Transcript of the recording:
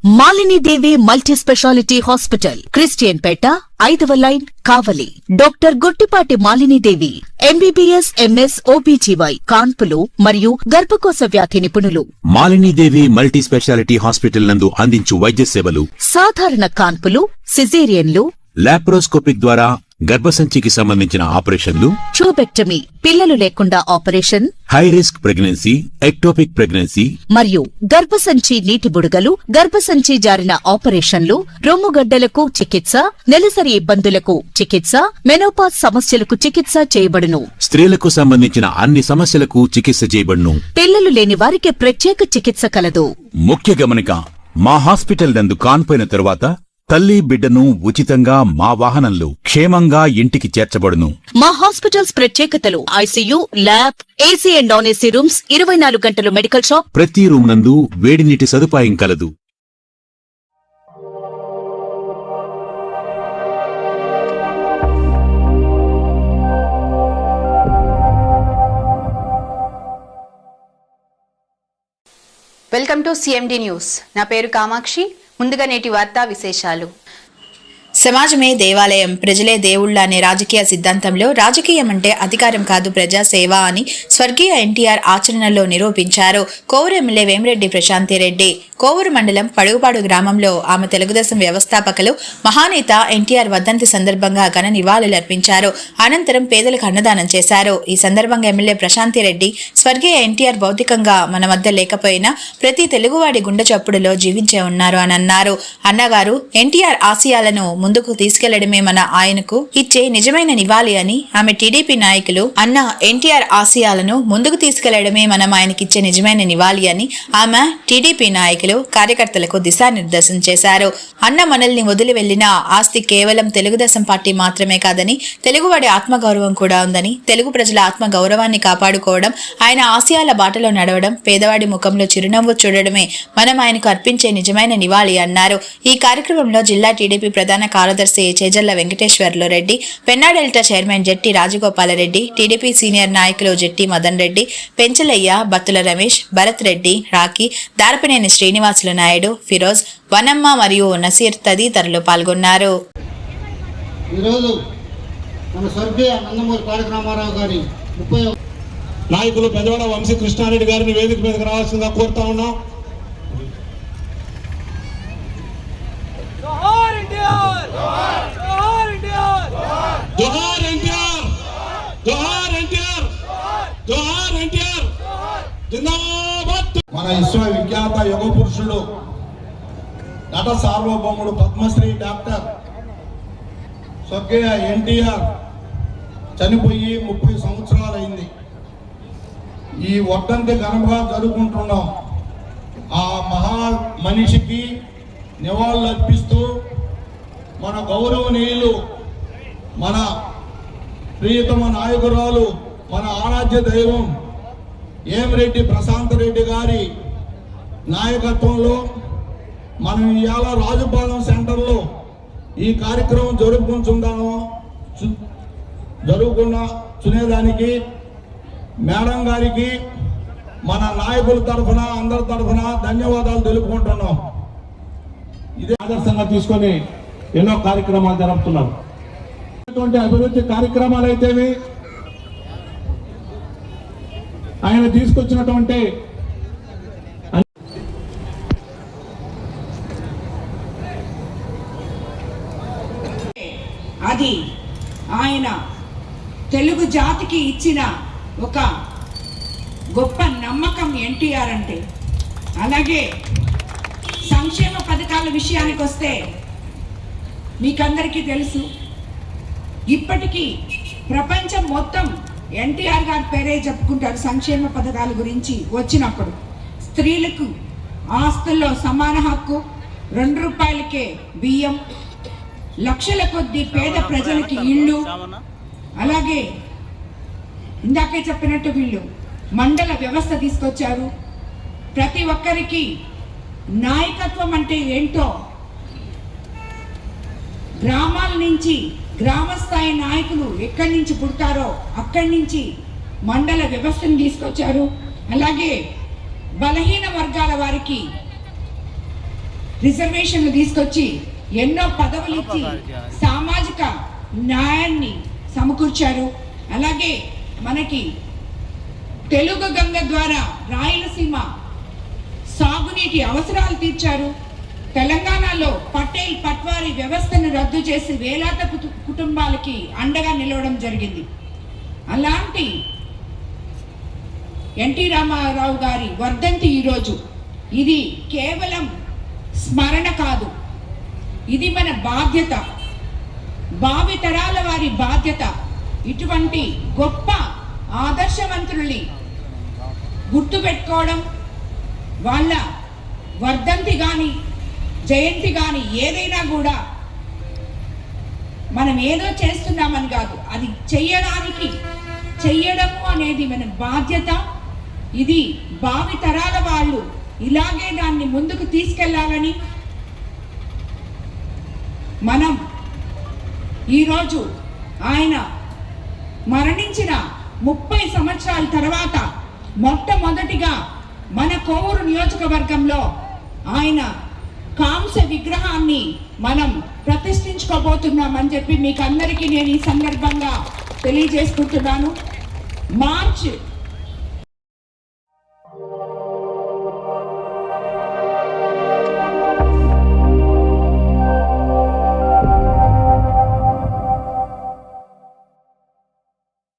Malini Devi multi speciality hospital, Christianpet, 5వ line, Kavali. Doctor Guttipati Malinidevi, MBBS, MS, OBGY, కాన్పులు మరియు గర్భకోశ వ్యాధి నిపుణులు. మాలినీదేవి మల్టీ స్పెషాలిటీ హాస్పిటల్ నందు అందించు వైద్య సేవలు: సాధారణ కాన్పులు, సిజేరియన్లు, లాప్రోస్కోపిక్ ద్వారా గర్భసంచికి సంబంధించిన ఆపరేషన్లు, ట్యూబెక్టమీ, పిల్లలు లేకుండా operation, high risk pregnancy, ectopic pregnancy మరియు గర్భసంచి నీటి బుడగలు, గర్భసంచి జారిన ఆపరేషన్లు, రొమ్ముగడ్డలకు చికిత్స, నెలసరి ఇబ్బందులకు చికిత్స, మెనోపాజ్ సమస్యలకు చికిత్స చేయబడును. స్త్రీలకు సంబంధించిన అన్ని సమస్యలకు చికిత్స చేయబడును. పిల్లలు లేని వారికి ప్రత్యేక చికిత్స కలదు. ముఖ్య గమనిక: మా హాస్పిటల్ నందు కాన్పోయిన తరువాత తల్లి బిడ్డను ఉచితంగా మా వాహనంలో క్షేమంగా ఇంటికి చేర్చబడును. మా హాస్పిటల్స్ ప్రత్యేకతలు: ICU, lab, AC and non AC rooms, 24 గంటలు మెడికల్ షాప్, ప్రతి రూమ్ నందు వేడి నీటి సదుపాయం కలదు. Welcome to CMD news. నా పేరు కామాక్షి. ముందుగా నేటి వార్తా విశేషాలు. సమాజమే దేవాలయం, ప్రజలే దేవుళ్ళ అనే రాజకీయ సిద్ధాంతంలో రాజకీయం అంటే అధికారం కాదు, ప్రజాసేవ అని స్వర్గీయ ఎన్టీఆర్ ఆచరణలో నిరూపించారు. కోవూరు ఎమ్మెల్యే వేమిరెడ్డి ప్రశాంతిరెడ్డి. కోవూరు మండలం పడుగుపాడు గ్రామంలో ఆమె తెలుగుదేశం వ్యవస్థాపకులు మహానేత ఎన్టీఆర్ వర్ధంతి సందర్భంగా ఘన నివాళులర్పించారు. అనంతరం పేదలకు అన్నదానం చేశారు. ఈ సందర్భంగా ఎమ్మెల్యే ప్రశాంతిరెడ్డి, స్వర్గీయ ఎన్టీఆర్ భౌతికంగా మన వద్ద లేకపోయినా ప్రతి తెలుగువాడి గుండె చప్పుడులో జీవించే ఉన్నారు అని అన్నారు. అన్నగారు ఎన్టీఆర్ ఆశయాలను ముందుకు తీసుకెళ్లడమే మన ఆయనకు ఇచ్చే నిజమైన నివాళి అని ఆమె టీడీపీ నాయకులు అన్న ఎన్టీఆర్ ఆశయాలను ముందుకు తీసుకెళ్లడమే మనం ఆయనకిచ్చే నిజమైన నివాళి అని ఆమె టీడీపీ నాయకులు కార్యకర్తలకు దిశానిర్దేశం చేశారు. అన్న మనల్ని వదిలి వెళ్లిన ఆస్తి కేవలం తెలుగుదేశం పార్టీ మాత్రమే కాదని, తెలుగువాడి ఆత్మగౌరవం కూడా ఉందని, తెలుగు ప్రజల ఆత్మ గౌరవాన్ని కాపాడుకోవడం, ఆయన ఆశయాల బాటలో నడవడం, పేదవాడి ముఖంలో చిరునవ్వు చూడడమే మనం ఆయనకు అర్పించే నిజమైన నివాళి అన్నారు. ఈ కార్యక్రమంలో జిల్లా టీడీపీ ప్రధాన కార్యదర్శి చేజల్ల వెంకటేశ్వర్లు రెడ్డి, పెన్నా డెల్టా చైర్మన్ జెట్టి రాజగోపాలరెడ్డి, టీడీపీ సీనియర్ నాయకులు జెట్టి మదన్ రెడ్డి, పెంచలయ్య, బత్తుల రమేష్, భరత్ రెడ్డి, రాఖీ, దారపనేని శ్రీనివాసులు నాయుడు, ఫిరోజ్, వనమ్మ మరియు నసీర్ తదితరులు పాల్గొన్నారు. నాయకులు పెదవాడ వంశీ కృష్ణారెడ్డి గారిని వేదిక మీదకి రావాల్సిందిగా కోరుతా ఉన్నాం. మన విశ్వవిఖ్యాత యుగ పురుషుడు, నట సార్వభౌముడు, పద్మశ్రీ డాక్టర్ స్వర్గీయ ఎన్టీఆర్ చనిపోయి 30 సంవత్సరాలైంది. ఈ వర్ధంతి ఘనంగా జరుపుకుంటున్నాం. ఆ మహా మనిషికి నివాళులు అర్పిస్తూ మన గౌరవనీయులు, మన ప్రియతమ నాయకురాలు, మన ఆరాధ్య దైవం వేమిరెడ్డి ప్రశాంతరెడ్డి గారి నాయకత్వంలో మనం ఇవాళ రాజుపాలెం సెంటర్లో ఈ కార్యక్రమం జరుగుకునేదానికి మేడం గారికి మన నాయకుల తరఫున, అందరి తరఫున ధన్యవాదాలు తెలుపుకుంటున్నాం. ఇదే ఆదర్శంగా తీసుకొని ఎన్నో కార్యక్రమాలు జరుపుతున్నాం. అభివృద్ధి కార్యక్రమాలు అయితేవి, ఆయన తీసుకొచ్చినటువంటి అది ఆయన తెలుగు జాతికి ఇచ్చిన ఒక గొప్ప నమ్మకం ఎన్టీఆర్ అంటే. అలాగే సంక్షేమ పథకాల విషయానికి వస్తే మీకందరికీ తెలుసు, ఇప్పటికీ ప్రపంచం మొత్తం ఎన్టీఆర్ గారి పేరే చెప్పుకుంటారు సంక్షేమ పథకాల గురించి వచ్చినప్పుడు. స్త్రీలకు ఆస్తుల్లో సమాన హక్కు, 2 రూపాయలకే బియ్యం, లక్షల కొద్ది పేద ప్రజలకి ఇళ్ళు, అలాగే ఇందాకే చెప్పినట్టు వీళ్ళు మండల వ్యవస్థ తీసుకొచ్చారు. ప్రతి ఒక్కరికి నాయకత్వం అంటే ఏంటో గ్రామాల నుంచి, గ్రామస్థాయి నాయకులు ఎక్కడి నుంచి పుడతారో అక్కడి నుంచి మండల వ్యవస్థను తీసుకొచ్చారు. అలాగే బలహీన వర్గాల వారికి రిజర్వేషన్లు తీసుకొచ్చి ఎన్నో పదవులు ఇచ్చి సామాజిక న్యాయాన్ని సమకూర్చారు. అలాగే మనకి తెలుగు గంగ ద్వారా రాయలసీమ సాగునీటి అవసరాలు తీర్చారు. తెలంగాణలో పటేల్ పట్వారీ వ్యవస్థను రద్దు చేసి వేలాది కుటుంబాలకి అండగా నిలవడం జరిగింది. అలాంటి ఎన్టీ రామారావు గారి వర్ధంతి ఈరోజు. ఇది కేవలం స్మరణ కాదు, ఇది మన బాధ్యత, భావితరాల వారి బాధ్యత. ఇటువంటి గొప్ప ఆదర్శవంతుల్ని గుర్తుపెట్టుకోవడం, వాళ్ళ వర్ధంతి కానీ జయంతి కానీ ఏదైనా కూడా మనం ఏదో చేస్తున్నామని కాదు, అది చెయ్యడము అనేది మన బాధ్యత. ఇది భావి తరాల వాళ్ళు ఇలాగే దాన్ని ముందుకు తీసుకెళ్లాలని మనం ఈరోజు ఆయన మరణించిన 30 సంవత్సరాల తర్వాత మొట్టమొదటిగా మన కోవూరు నియోజకవర్గంలో ఆయన కాంస్య విగ్రహాన్ని మనం ప్రతిష్ఠించుకోబోతున్నామని చెప్పి మీకు అందరికీ నేను ఈ సందర్భంగా తెలియజేసుకుంటున్నాను. మార్చ్